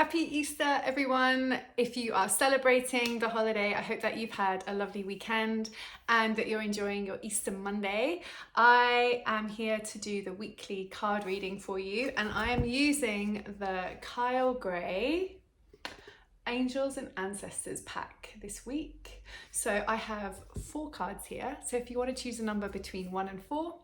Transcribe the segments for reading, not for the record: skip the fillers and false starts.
Happy Easter, everyone. If you are celebrating the holiday, I hope that you've had a lovely weekend and that you're enjoying your Easter Monday. I am here to do the weekly card reading for you, and I am using the Kyle Gray Angels and Ancestors pack this week. So I have 4 cards here. So if you want to choose a number between 1 and 4,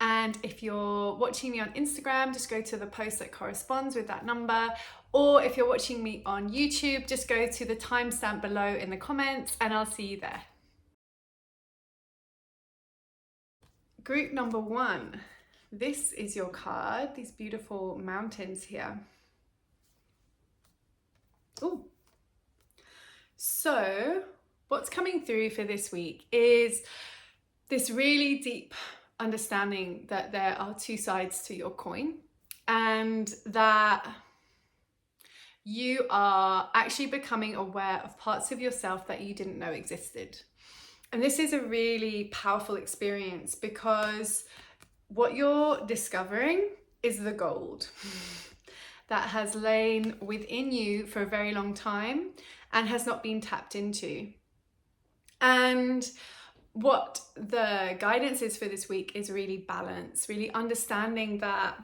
and if you're watching me on Instagram, just go to the post that corresponds with that number. Or if you're watching me on YouTube, just go to the timestamp below in the comments and I'll see you there. Group number 1. This is your card, these beautiful mountains here. Ooh. So what's coming through for this week is this really deep understanding that there are 2 sides to your coin, and that you are actually becoming aware of parts of yourself that you didn't know existed. And this is a really powerful experience because what you're discovering is the gold that has lain within you for a very long time and has not been tapped into. And what the guidance is for this week is really balance, really understanding that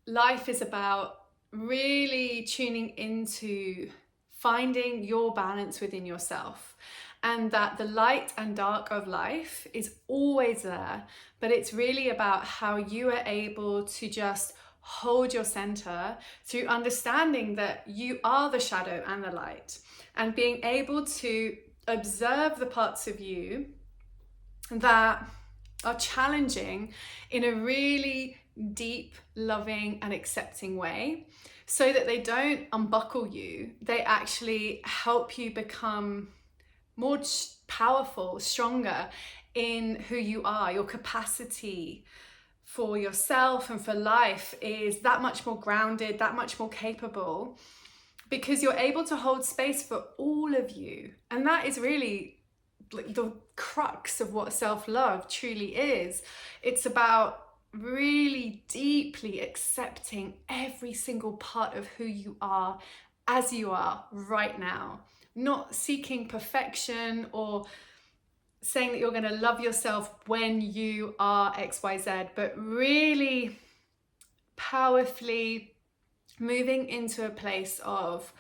life is about really tuning into finding your balance within yourself, and that the light and dark of life is always there, but it's really about how you are able to just hold your center through understanding that you are the shadow and the light, and being able to observe the parts of you that are challenging in a really deep, loving and accepting way, so that they don't unbuckle you. They actually help you become more powerful, stronger in who you are. Your capacity for yourself and for life is that much more grounded, that much more capable, because you're able to hold space for all of you. And that is really like the crux of what self-love truly is. It's about really deeply accepting every single part of who you are as you are right now, not seeking perfection or saying that you're going to love yourself when you are XYZ, but really powerfully moving into a place of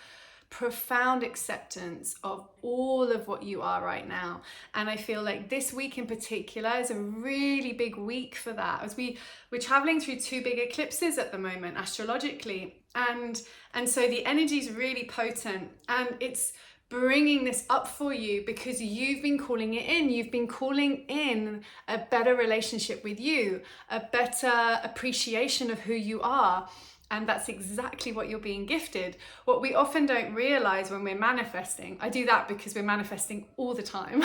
profound acceptance of all of what you are right now. And I feel like this week in particular is a really big week for that, as we're traveling through 2 big eclipses at the moment astrologically, and so the energy is really potent, and it's bringing this up for you because you've been calling it in. You've been calling in a better relationship with you, a better appreciation of who you are. And that's exactly what you're being gifted. What we often don't realize when we're manifesting, I do that because we're manifesting all the time.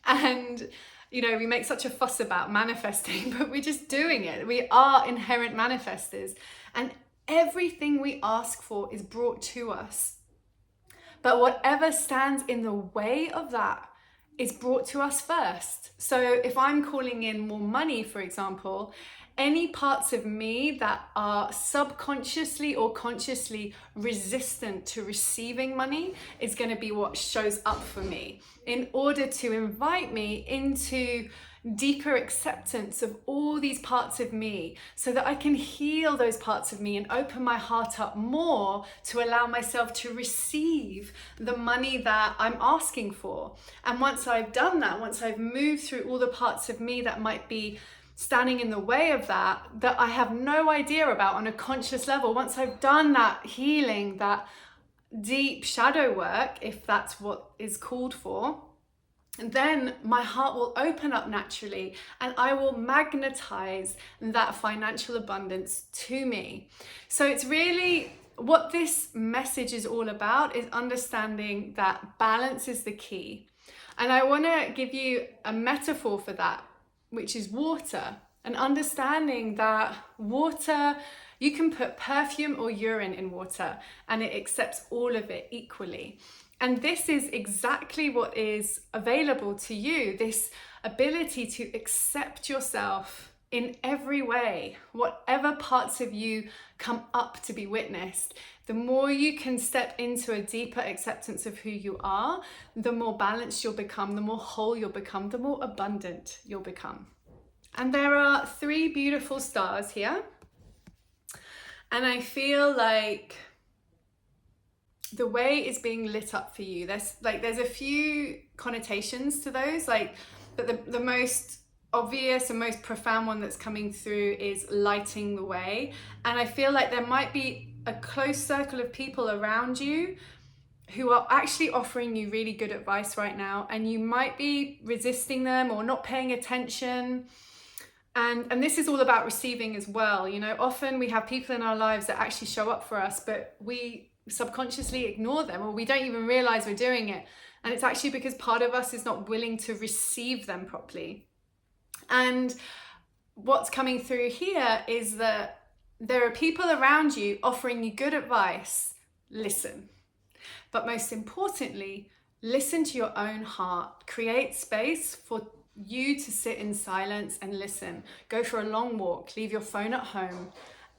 And, you know, we make such a fuss about manifesting, but we're just doing it. We are inherent manifestors, and everything we ask for is brought to us. But whatever stands in the way of that is brought to us first. So if I'm calling in more money, for example, any parts of me that are subconsciously or consciously resistant to receiving money is going to be what shows up for me, in order to invite me into deeper acceptance of all these parts of me, so that I can heal those parts of me and open my heart up more to allow myself to receive the money that I'm asking for. And once I've done that, once I've moved through all the parts of me that might be standing in the way of that I have no idea about on a conscious level, once I've done that healing, that deep shadow work, if that's what is called for, then my heart will open up naturally, and I will magnetize that financial abundance to me. So it's really what this message is all about, is understanding that balance is the key. And I want to give you a metaphor for that, which is water, and understanding that water, you can put perfume or urine in water and it accepts all of it equally. And this is exactly what is available to you, this ability to accept yourself in every way. Whatever parts of you come up to be witnessed, the more you can step into a deeper acceptance of who you are, the more balanced you'll become, the more whole you'll become, the more abundant you'll become. And there are 3 beautiful stars here. And I feel like the way it's being lit up for you, there's a few connotations to those, but the most obvious and most profound one that's coming through is lighting the way. And I feel like there might be a close circle of people around you who are actually offering you really good advice right now, and you might be resisting them or not paying attention. And this is all about receiving as well. You know, often we have people in our lives that actually show up for us, but we subconsciously ignore them, or we don't even realize we're doing it. And it's actually because part of us is not willing to receive them properly. And what's coming through here is that there are people around you offering you good advice. Listen. But most importantly, listen to your own heart. Create space for you to sit in silence and listen. Go for a long walk, leave your phone at home,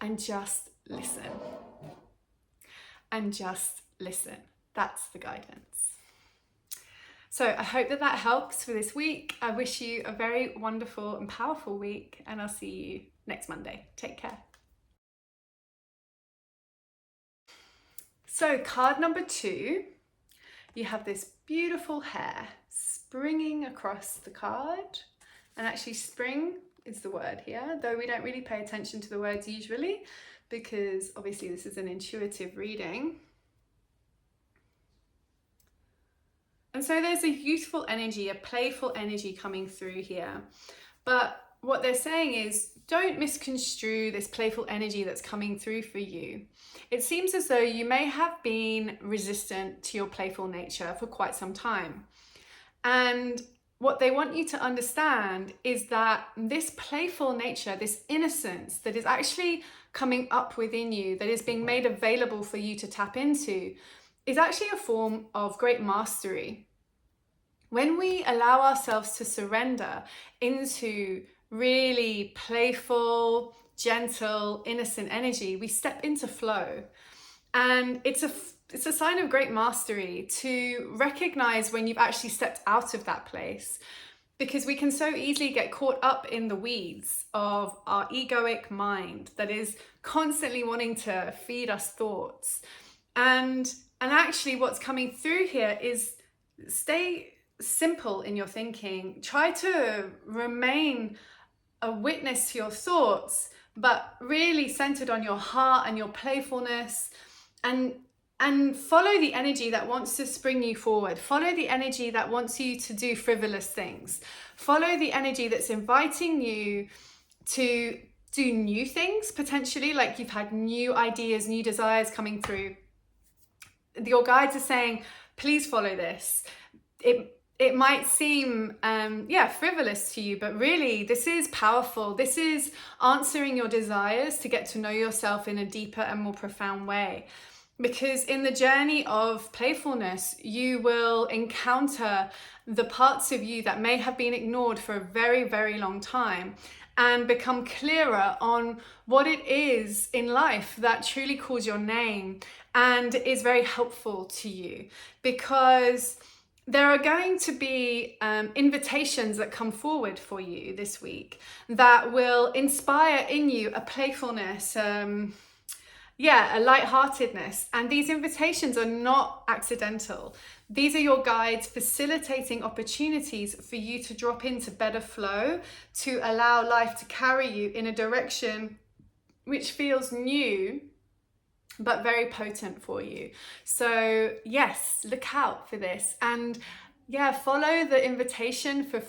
and just listen. And just listen. That's the guidance. So I hope that helps for this week. I wish you a very wonderful and powerful week, and I'll see you next Monday. Take care. So card number 2, you have this beautiful hair springing across the card. And actually spring is the word here, though we don't really pay attention to the words usually, because obviously this is an intuitive reading. And so there's a youthful energy, a playful energy coming through here. But what they're saying is, don't misconstrue this playful energy that's coming through for you. It seems as though you may have been resistant to your playful nature for quite some time. And what they want you to understand is that this playful nature, this innocence that is actually coming up within you, that is being made available for you to tap into, is actually a form of great mastery. When we allow ourselves to surrender into really playful, gentle, innocent energy, we step into flow. And it's a sign of great mastery to recognize when you've actually stepped out of that place, because we can so easily get caught up in the weeds of our egoic mind that is constantly wanting to feed us thoughts. And actually what's coming through here is stay simple in your thinking. Try to remain a witness to your thoughts, but really centered on your heart and your playfulness, and follow the energy that wants to spring you forward. Follow the energy that wants you to do frivolous things. Follow the energy that's inviting you to do new things, potentially, like you've had new ideas, new desires coming through. Your guides are saying, please follow this. It might seem, frivolous to you, but really this is powerful. This is answering your desires to get to know yourself in a deeper and more profound way. Because in the journey of playfulness, you will encounter the parts of you that may have been ignored for a very, very long time, and become clearer on what it is in life that truly calls your name and is very helpful to you. Because there are going to be invitations that come forward for you this week that will inspire in you a playfulness, a lightheartedness. And these invitations are not accidental. These are your guides facilitating opportunities for you to drop into better flow, to allow life to carry you in a direction which feels new, but very potent for you. So yes, look out for this, and follow the invitation for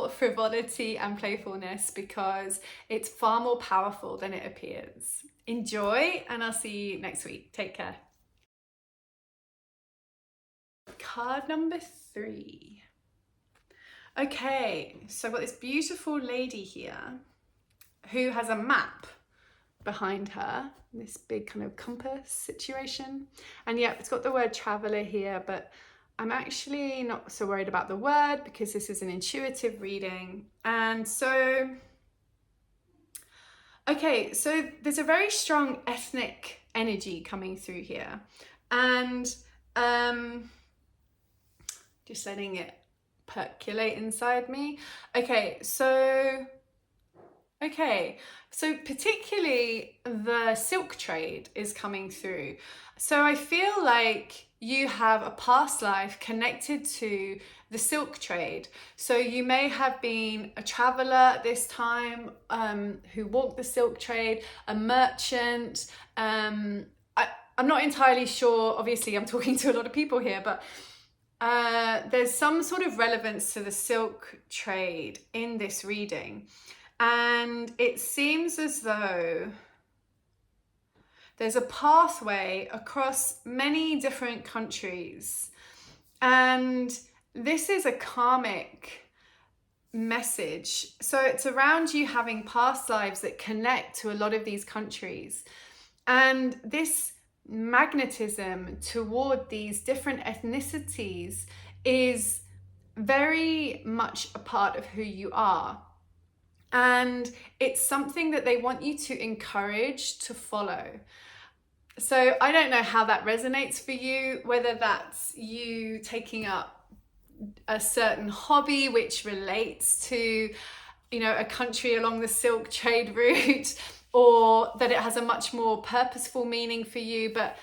frivolity and playfulness, because it's far more powerful than it appears. Enjoy, and I'll see you next week. Take care. Card number 3. Okay, so I've got this beautiful lady here who has a map behind her, this big kind of compass situation. And it's got the word traveler here, but I'm actually not so worried about the word because this is an intuitive reading. And so Okay, so there's a very strong ethnic energy coming through here. And just letting it percolate inside me. Okay, so particularly the silk trade is coming through. So I feel like you have a past life connected to the silk trade. So you may have been a traveler at this time, who walked the silk trade, a merchant. I'm not entirely sure. Obviously, I'm talking to a lot of people here, but there's some sort of relevance to the silk trade in this reading. And it seems as though there's a pathway across many different countries. And this is a karmic message. So it's around you having past lives that connect to a lot of these countries. And this magnetism toward these different ethnicities is very much a part of who you are. And it's something that they want you to encourage to follow. So I don't know how that resonates for you, whether that's you taking up a certain hobby which relates to, a country along the silk trade route, or that it has a much more purposeful meaning for you. But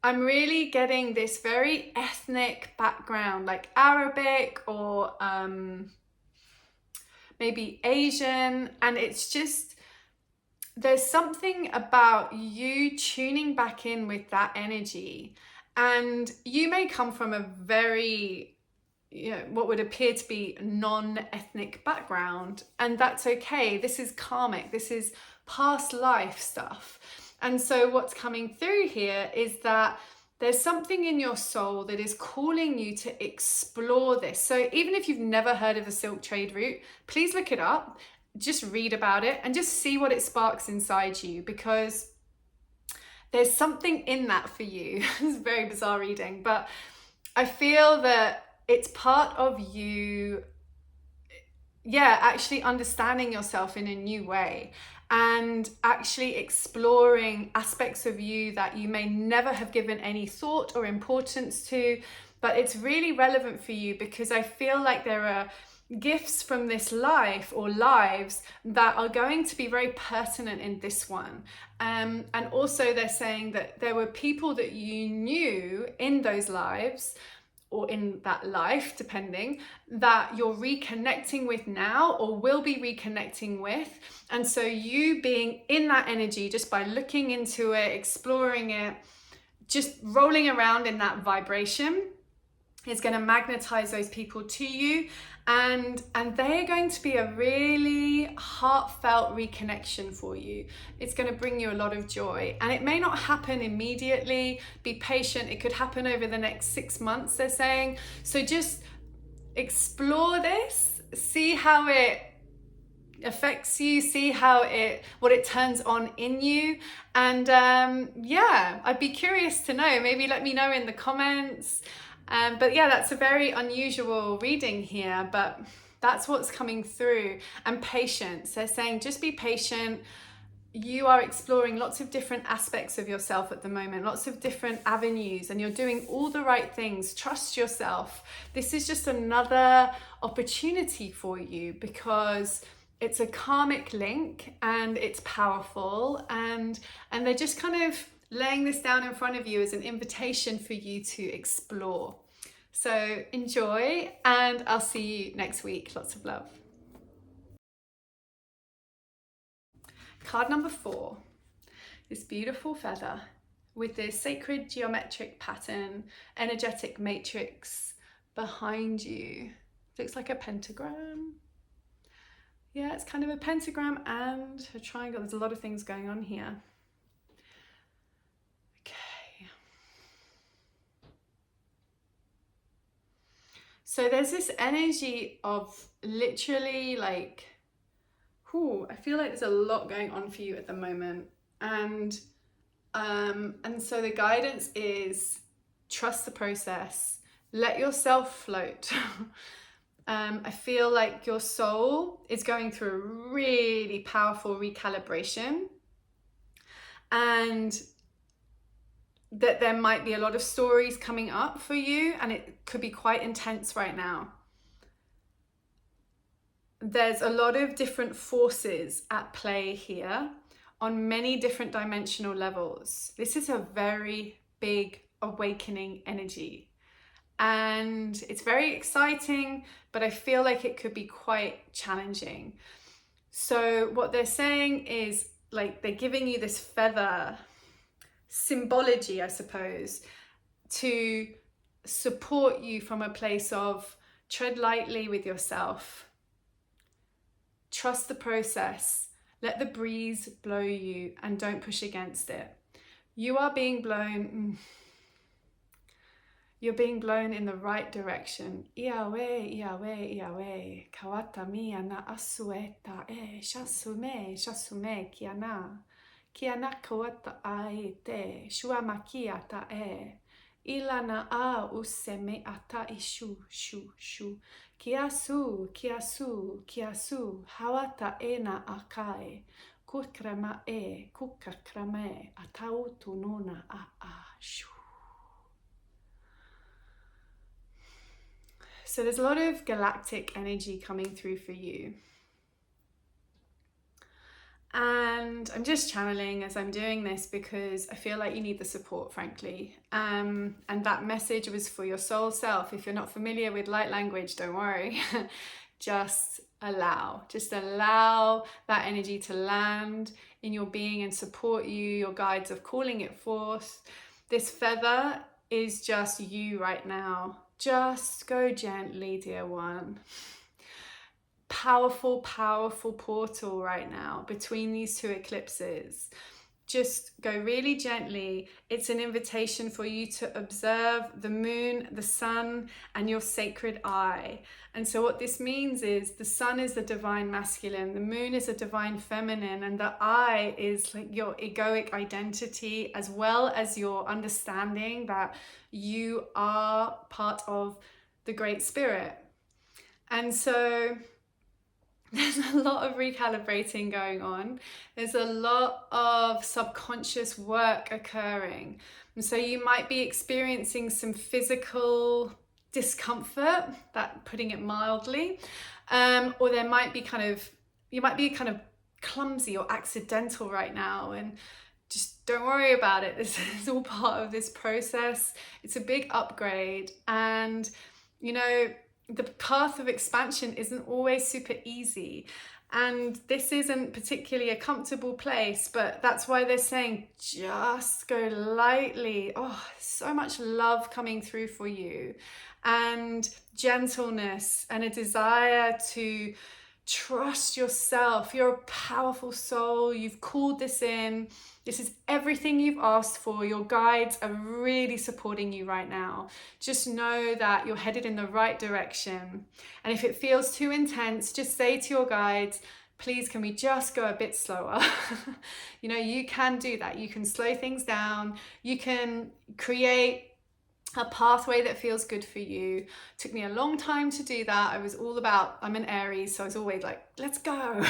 I'm really getting this very ethnic background, like Arabic or maybe Asian. And it's just, there's something about you tuning back in with that energy. And you may come from a very, what would appear to be non-ethnic background, and that's okay. This is karmic, this is past life stuff. And so what's coming through here is that there's something in your soul that is calling you to explore this. So even if you've never heard of the silk trade route, please look it up, just read about it, and just see what it sparks inside you, because there's something in that for you. It's a very bizarre reading, but I feel that it's part of you, actually understanding yourself in a new way, and actually exploring aspects of you that you may never have given any thought or importance to, but it's really relevant for you, because I feel like there are gifts from this life or lives that are going to be very pertinent in this one. And also they're saying that there were people that you knew in those lives, or in that life, depending, that you're reconnecting with now or will be reconnecting with. And so you being in that energy, just by looking into it, exploring it, just rolling around in that vibration, is going to magnetize those people to you. And they're going to be a really heartfelt reconnection for you. It's going to bring you a lot of joy, and it may not happen immediately. Be patient. It could happen over the next 6 months, they're saying. So just explore this, see how it affects you, see what it turns on in you. And I'd be curious to know. Maybe let me know in the comments. But that's a very unusual reading here, but that's what's coming through. And patience, they're saying just be patient. You are exploring lots of different aspects of yourself at the moment, lots of different avenues, and you're doing all the right things. Trust yourself. This is just another opportunity for you, because it's a karmic link and it's powerful, and they're just kind of laying this down in front of you as an invitation for you to explore. So enjoy, and I'll see you next week. Lots of love. Card number 4, this beautiful feather with this sacred geometric pattern, energetic matrix behind you. Looks like a pentagram. Yeah, it's kind of a pentagram and a triangle. There's a lot of things going on here. So there's this energy of literally like, I feel like there's a lot going on for you at the moment. And so the guidance is trust the process, let yourself float. I feel like your soul is going through a really powerful recalibration, and that there might be a lot of stories coming up for you, and it could be quite intense right now. There's a lot of different forces at play here on many different dimensional levels. This is a very big awakening energy, and it's very exciting, but I feel like it could be quite challenging. So what they're saying is, like, they're giving you this feather symbology, I suppose, to support you from a place of tread lightly with yourself. Trust the process. Let the breeze blow you and don't push against it. You are being blown. You're being blown in the right direction. Iawe, iawe, iawe. Kawata mia na asueta e. Shasume, shasume kiana. Kiana kawata ai te. Shua makia ta e. Ilana a useme ata ishu, shu, shu. Kiasu, kiasu, kiasu. Hawata ena akai. Kukrama e, kukakrame. Atau tunona a, shu. So there's a lot of galactic energy coming through for you. And I'm just channeling as I'm doing this because I feel like you need the support, frankly. And that message was for your soul self. If you're not familiar with light language, don't worry. Just allow that energy to land in your being and support you. Your guides are calling it forth. This feather is just you right now. Just go gently, dear one. Powerful, powerful portal right now between these two eclipses. Just go really gently. It's an invitation for you to observe the moon, the sun, and your sacred eye. And so what this means is the sun is the divine masculine, the moon is a divine feminine, and the eye is like your egoic identity, as well as your understanding that you are part of the Great Spirit. And so there's a lot of recalibrating going on. There's a lot of subconscious work occurring. And so you might be experiencing some physical discomfort, that putting it mildly, or you might be kind of clumsy or accidental right now, and just don't worry about it. This is all part of this process. It's a big upgrade, and you know, the path of expansion isn't always super easy, and this isn't particularly a comfortable place, but that's why they're saying just go lightly. Oh, so much love coming through for you, and gentleness, and a desire to trust yourself. You're a powerful soul. You've called this in. This is everything you've asked for. Your guides are really supporting you right now. Just know that you're headed in the right direction. And if it feels too intense, just say to your guides, please, can we just go a bit slower? You know, you can do that. You can slow things down. You can create a pathway that feels good for you. It took me a long time to do that. I'm an Aries, so I was always like, let's go.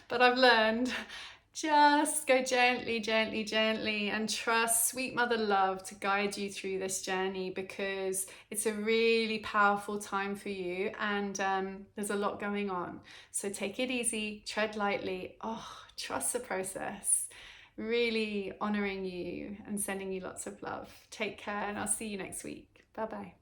But I've learned, just go gently, gently, gently, and trust sweet mother love to guide you through this journey, because it's a really powerful time for you, and there's a lot going on. So take it easy, tread lightly. Oh, trust the process. Really honoring you and sending you lots of love. Take care, and I'll see you next week. Bye-bye.